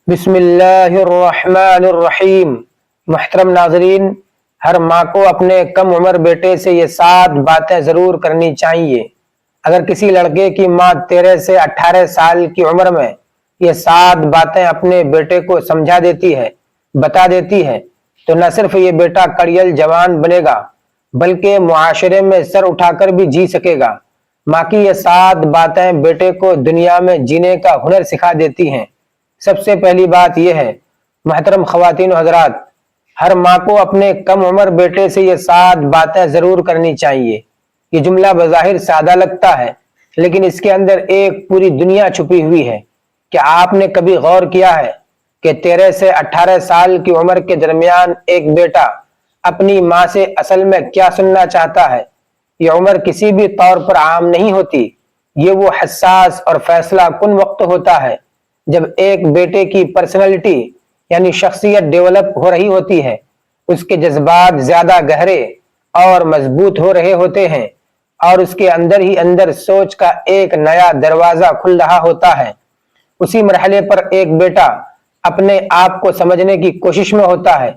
بسم اللہ الرحمن الرحیم۔ محترم ناظرین، ہر ماں کو اپنے کم عمر بیٹے سے یہ 7 باتیں ضرور کرنی چاہیے۔ اگر کسی لڑکے کی ماں 13 سے 18 سال کی عمر میں یہ 7 باتیں اپنے بیٹے کو سمجھا دیتی ہے، بتا دیتی ہے، تو نہ صرف یہ بیٹا کڑیل جوان بنے گا بلکہ معاشرے میں سر اٹھا کر بھی جی سکے گا۔ ماں کی یہ 7 باتیں بیٹے کو دنیا میں جینے کا ہنر سکھا دیتی ہیں۔ سب سے پہلی بات یہ ہے، محترم خواتین و حضرات، ہر ماں کو اپنے کم عمر بیٹے سے یہ 7 باتیں ضرور کرنی چاہیے۔ یہ جملہ بظاہر سادہ لگتا ہے، لیکن اس کے اندر ایک پوری دنیا چھپی ہوئی ہے۔ کیا آپ نے کبھی غور کیا ہے کہ 13 سے 18 سال کی عمر کے درمیان ایک بیٹا اپنی ماں سے اصل میں کیا سننا چاہتا ہے؟ یہ عمر کسی بھی طور پر عام نہیں ہوتی۔ یہ وہ حساس اور فیصلہ کن وقت ہوتا ہے جب ایک بیٹے کی پرسنالٹی یعنی شخصیت ڈیولپ ہو رہی ہوتی ہے، اس کے جذبات زیادہ گہرے اور مضبوط ہو رہے ہوتے ہیں، اور اس کے اندر ہی اندر سوچ کا ایک نیا دروازہ کھل رہا ہوتا ہے۔ اسی مرحلے پر ایک بیٹا اپنے آپ کو سمجھنے کی کوشش میں ہوتا ہے۔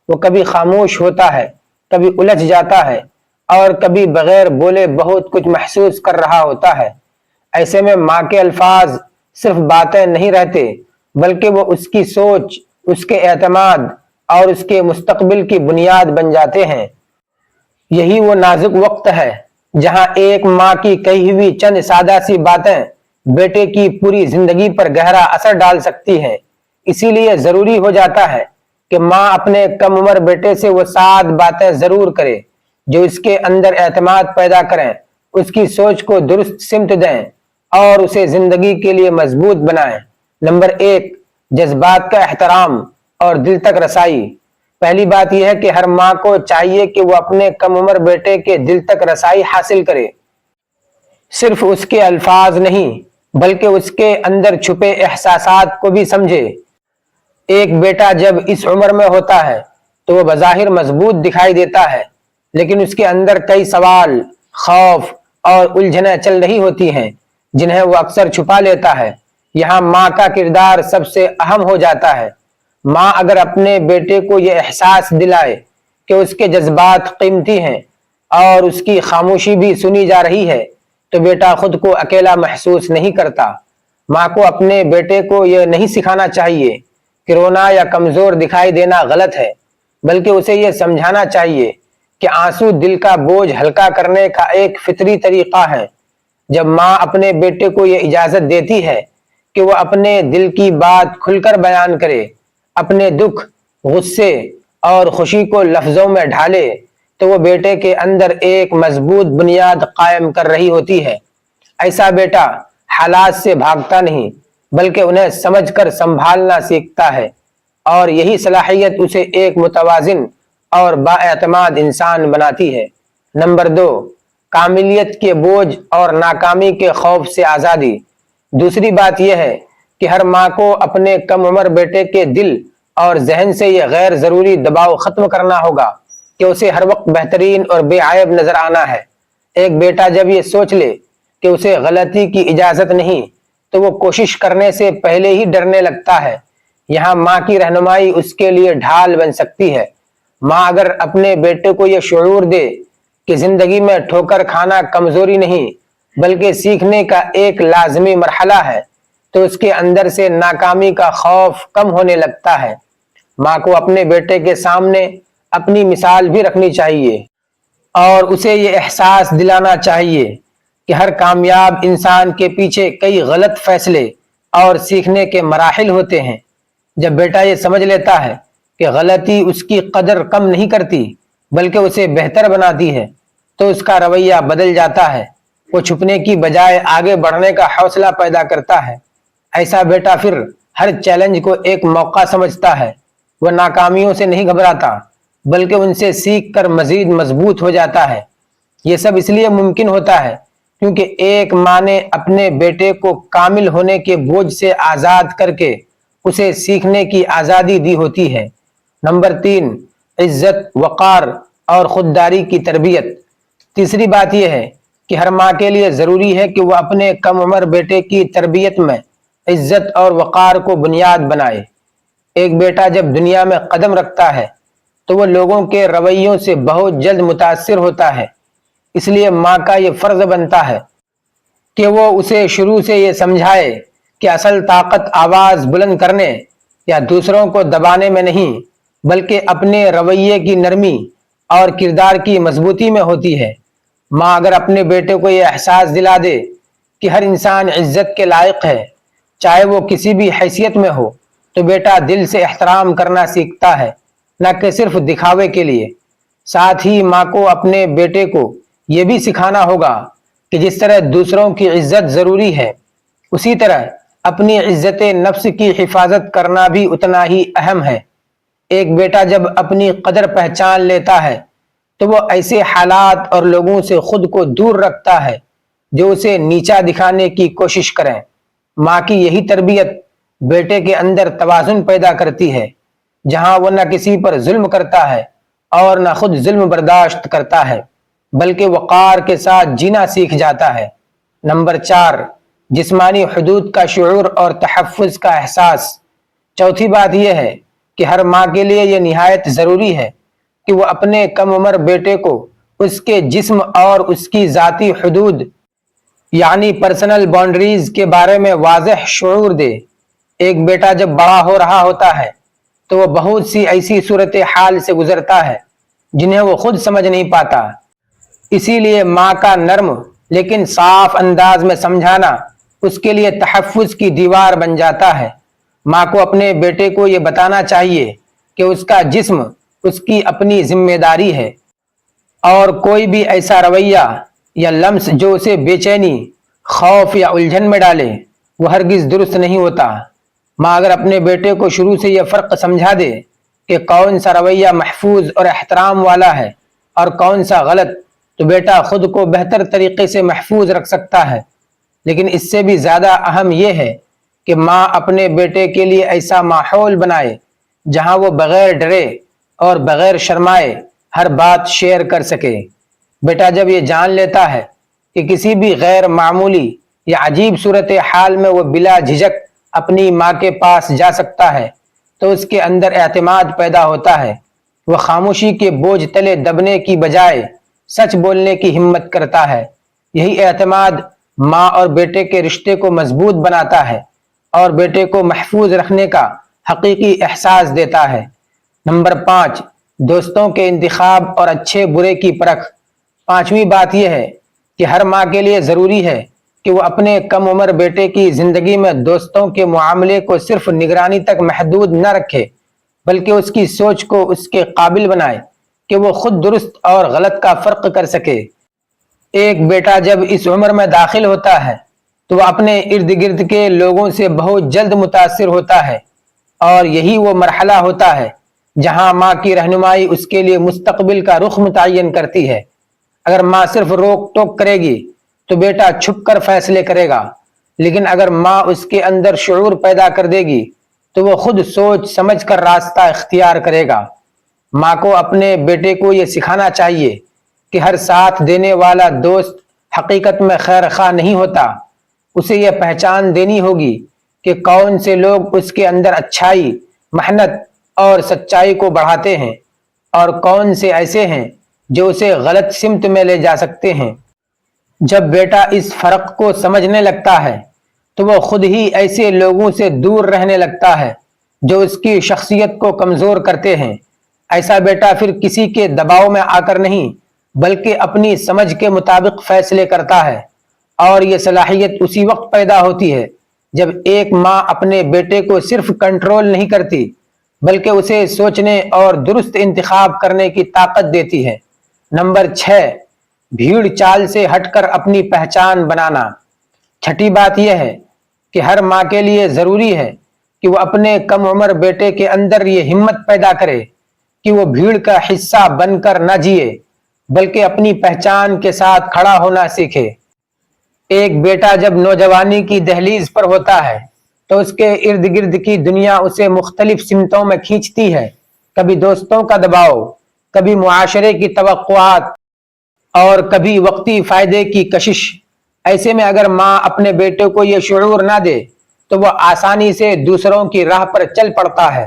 وہ کبھی خاموش ہوتا ہے، کبھی الجھ جاتا ہے، اور کبھی بغیر بولے بہت کچھ محسوس کر رہا ہوتا ہے۔ ایسے میں ماں کے الفاظ صرف باتیں نہیں رہتے، بلکہ وہ اس کی سوچ، اس کے اعتماد اور اس کے مستقبل کی بنیاد بن جاتے ہیں۔ یہی وہ نازک وقت ہے جہاں ایک ماں کی کہی ہوئی چند سادہ سی باتیں بیٹے کی پوری زندگی پر گہرا اثر ڈال سکتی ہیں۔ اسی لیے ضروری ہو جاتا ہے کہ ماں اپنے کم عمر بیٹے سے وہ 7 باتیں ضرور کرے جو اس کے اندر اعتماد پیدا کریں، اس کی سوچ کو درست سمت دیں اور اسے زندگی کے لیے مضبوط بنائیں۔ نمبر 1، جذبات کا احترام اور دل تک رسائی۔ پہلی بات یہ ہے کہ ہر ماں کو چاہیے کہ وہ اپنے کم عمر بیٹے کے دل تک رسائی حاصل کرے۔ صرف اس کے الفاظ نہیں بلکہ اس کے اندر چھپے احساسات کو بھی سمجھے۔ ایک بیٹا جب اس عمر میں ہوتا ہے تو وہ بظاہر مضبوط دکھائی دیتا ہے، لیکن اس کے اندر کئی سوال، خوف اور الجھنیں چل رہی ہوتی ہیں جنہیں وہ اکثر چھپا لیتا ہے۔ یہاں ماں کا کردار سب سے اہم ہو جاتا ہے۔ ماں اگر اپنے بیٹے کو یہ احساس دلائے کہ اس کے جذبات قیمتی ہیں اور اس کی خاموشی بھی سنی جا رہی ہے، تو بیٹا خود کو اکیلا محسوس نہیں کرتا۔ ماں کو اپنے بیٹے کو یہ نہیں سکھانا چاہیے کہ رونا یا کمزور دکھائی دینا غلط ہے، بلکہ اسے یہ سمجھانا چاہیے کہ آنسو دل کا بوجھ ہلکا کرنے کا ایک فطری طریقہ ہے۔ جب ماں اپنے بیٹے کو یہ اجازت دیتی ہے کہ وہ اپنے دل کی بات کھل کر بیان کرے، اپنے دکھ، غصے اور خوشی کو لفظوں میں ڈھالے، تو وہ بیٹے کے اندر ایک مضبوط بنیاد قائم کر رہی ہوتی ہے۔ ایسا بیٹا حالات سے بھاگتا نہیں بلکہ انہیں سمجھ کر سنبھالنا سیکھتا ہے، اور یہی صلاحیت اسے ایک متوازن اور بااعتماد انسان بناتی ہے۔ نمبر 2، کاملیت کے بوجھ اور ناکامی کے خوف سے آزادی۔ دوسری بات یہ ہے کہ ہر ماں کو اپنے کم عمر بیٹے کے دل اور ذہن سے یہ غیر ضروری دباؤ ختم کرنا ہوگا کہ اسے ہر وقت بہترین اور بے عیب نظر آنا ہے۔ ایک بیٹا جب یہ سوچ لے کہ اسے غلطی کی اجازت نہیں، تو وہ کوشش کرنے سے پہلے ہی ڈرنے لگتا ہے۔ یہاں ماں کی رہنمائی اس کے لیے ڈھال بن سکتی ہے۔ ماں اگر اپنے بیٹے کو یہ شعور دے کہ زندگی میں ٹھوکر کھانا کمزوری نہیں بلکہ سیکھنے کا ایک لازمی مرحلہ ہے، تو اس کے اندر سے ناکامی کا خوف کم ہونے لگتا ہے۔ ماں کو اپنے بیٹے کے سامنے اپنی مثال بھی رکھنی چاہیے اور اسے یہ احساس دلانا چاہیے کہ ہر کامیاب انسان کے پیچھے کئی غلط فیصلے اور سیکھنے کے مراحل ہوتے ہیں۔ جب بیٹا یہ سمجھ لیتا ہے کہ غلطی اس کی قدر کم نہیں کرتی بلکہ اسے بہتر بناتی ہے، تو اس کا رویہ بدل جاتا ہے۔ وہ چھپنے کی بجائے آگے بڑھنے کا حوصلہ پیدا کرتا ہے۔ ایسا بیٹا پھر ہر چیلنج کو ایک موقع سمجھتا ہے۔ وہ ناکامیوں سے نہیں گھبراتا بلکہ ان سے سیکھ کر مزید مضبوط ہو جاتا ہے۔ یہ سب اس لیے ممکن ہوتا ہے کیونکہ ایک ماں نے اپنے بیٹے کو کامل ہونے کے بوجھ سے آزاد کر کے اسے سیکھنے کی آزادی دی ہوتی ہے۔ نمبر 3، عزت، وقار اور خودداری کی تربیت۔ تیسری بات یہ ہے کہ ہر ماں کے لیے ضروری ہے کہ وہ اپنے کم عمر بیٹے کی تربیت میں عزت اور وقار کو بنیاد بنائے۔ ایک بیٹا جب دنیا میں قدم رکھتا ہے تو وہ لوگوں کے رویوں سے بہت جلد متاثر ہوتا ہے، اس لیے ماں کا یہ فرض بنتا ہے کہ وہ اسے شروع سے یہ سمجھائے کہ اصل طاقت آواز بلند کرنے یا دوسروں کو دبانے میں نہیں، بلکہ اپنے رویے کی نرمی اور کردار کی مضبوطی میں ہوتی ہے۔ ماں اگر اپنے بیٹے کو یہ احساس دلا دے کہ ہر انسان عزت کے لائق ہے، چاہے وہ کسی بھی حیثیت میں ہو، تو بیٹا دل سے احترام کرنا سیکھتا ہے، نہ کہ صرف دکھاوے کے لیے۔ ساتھ ہی ماں کو اپنے بیٹے کو یہ بھی سکھانا ہوگا کہ جس طرح دوسروں کی عزت ضروری ہے، اسی طرح اپنی عزت نفس کی حفاظت کرنا بھی اتنا ہی اہم ہے۔ ایک بیٹا جب اپنی قدر پہچان لیتا ہے تو وہ ایسے حالات اور لوگوں سے خود کو دور رکھتا ہے جو اسے نیچا دکھانے کی کوشش کریں۔ ماں کی یہی تربیت بیٹے کے اندر توازن پیدا کرتی ہے، جہاں وہ نہ کسی پر ظلم کرتا ہے اور نہ خود ظلم برداشت کرتا ہے، بلکہ وقار کے ساتھ جینا سیکھ جاتا ہے۔ نمبر 4، جسمانی حدود کا شعور اور تحفظ کا احساس۔ چوتھی بات یہ ہے کہ ہر ماں کے لیے یہ نہایت ضروری ہے کہ وہ اپنے کم عمر بیٹے کو اس کے جسم اور اس کی ذاتی حدود یعنی پرسنل باؤنڈریز کے بارے میں واضح شعور دے۔ ایک بیٹا جب بڑا ہو رہا ہوتا ہے تو وہ بہت سی ایسی صورتحال سے گزرتا ہے جنہیں وہ خود سمجھ نہیں پاتا، اسی لیے ماں کا نرم لیکن صاف انداز میں سمجھانا اس کے لیے تحفظ کی دیوار بن جاتا ہے۔ ماں کو اپنے بیٹے کو یہ بتانا چاہیے کہ اس کا جسم اس کی اپنی ذمہ داری ہے، اور کوئی بھی ایسا رویہ یا لمس جو اسے بے چینی، خوف یا الجھن میں ڈالے وہ ہرگز درست نہیں ہوتا۔ ماں اگر اپنے بیٹے کو شروع سے یہ فرق سمجھا دے کہ کون سا رویہ محفوظ اور احترام والا ہے اور کون سا غلط، تو بیٹا خود کو بہتر طریقے سے محفوظ رکھ سکتا ہے۔ لیکن اس سے بھی زیادہ اہم یہ ہے کہ ماں اپنے بیٹے کے لیے ایسا ماحول بنائے جہاں وہ بغیر ڈرے اور بغیر شرمائے ہر بات شیئر کر سکے۔ بیٹا جب یہ جان لیتا ہے کہ کسی بھی غیر معمولی یا عجیب صورتحال میں وہ بلا جھجک اپنی ماں کے پاس جا سکتا ہے تو اس کے اندر اعتماد پیدا ہوتا ہے۔ وہ خاموشی کے بوجھ تلے دبنے کی بجائے سچ بولنے کی ہمت کرتا ہے۔ یہی اعتماد ماں اور بیٹے کے رشتے کو مضبوط بناتا ہے اور بیٹے کو محفوظ رکھنے کا حقیقی احساس دیتا ہے۔ نمبر 5، دوستوں کے انتخاب اور اچھے برے کی پرکھ۔ پانچویں بات یہ ہے کہ ہر ماں کے لیے ضروری ہے کہ وہ اپنے کم عمر بیٹے کی زندگی میں دوستوں کے معاملے کو صرف نگرانی تک محدود نہ رکھے، بلکہ اس کی سوچ کو اس کے قابل بنائے کہ وہ خود درست اور غلط کا فرق کر سکے۔ ایک بیٹا جب اس عمر میں داخل ہوتا ہے تو وہ اپنے ارد گرد کے لوگوں سے بہت جلد متاثر ہوتا ہے، اور یہی وہ مرحلہ ہوتا ہے جہاں ماں کی رہنمائی اس کے لیے مستقبل کا رخ متعین کرتی ہے۔ اگر ماں صرف روک ٹوک کرے گی تو بیٹا چھپ کر فیصلے کرے گا، لیکن اگر ماں اس کے اندر شعور پیدا کر دے گی تو وہ خود سوچ سمجھ کر راستہ اختیار کرے گا۔ ماں کو اپنے بیٹے کو یہ سکھانا چاہیے کہ ہر ساتھ دینے والا دوست حقیقت میں خیر خواہ نہیں ہوتا۔ اسے یہ پہچان دینی ہوگی کہ کون سے لوگ اس کے اندر اچھائی، محنت اور سچائی کو بڑھاتے ہیں، اور کون سے ایسے ہیں جو اسے غلط سمت میں لے جا سکتے ہیں۔ جب بیٹا اس فرق کو سمجھنے لگتا ہے تو وہ خود ہی ایسے لوگوں سے دور رہنے لگتا ہے جو اس کی شخصیت کو کمزور کرتے ہیں۔ ایسا بیٹا پھر کسی کے دباؤ میں آ کر نہیں، بلکہ اپنی سمجھ کے مطابق فیصلے کرتا ہے، اور یہ صلاحیت اسی وقت پیدا ہوتی ہے جب ایک ماں اپنے بیٹے کو صرف کنٹرول نہیں کرتی، بلکہ اسے سوچنے اور درست انتخاب کرنے کی طاقت دیتی ہے۔ نمبر 6، بھیڑ چال سے ہٹ کر اپنی پہچان بنانا۔ چھٹی بات یہ ہے کہ ہر ماں کے لیے ضروری ہے کہ وہ اپنے کم عمر بیٹے کے اندر یہ ہمت پیدا کرے کہ وہ بھیڑ کا حصہ بن کر نہ جیے، بلکہ اپنی پہچان کے ساتھ کھڑا ہونا سیکھے۔ ایک بیٹا جب نوجوانی کی دہلیز پر ہوتا ہے تو اس کے ارد گرد کی دنیا اسے مختلف سمتوں میں کھینچتی ہے، کبھی دوستوں کا دباؤ، کبھی معاشرے کی توقعات، اور کبھی وقتی فائدے کی کشش۔ ایسے میں اگر ماں اپنے بیٹے کو یہ شعور نہ دے تو وہ آسانی سے دوسروں کی راہ پر چل پڑتا ہے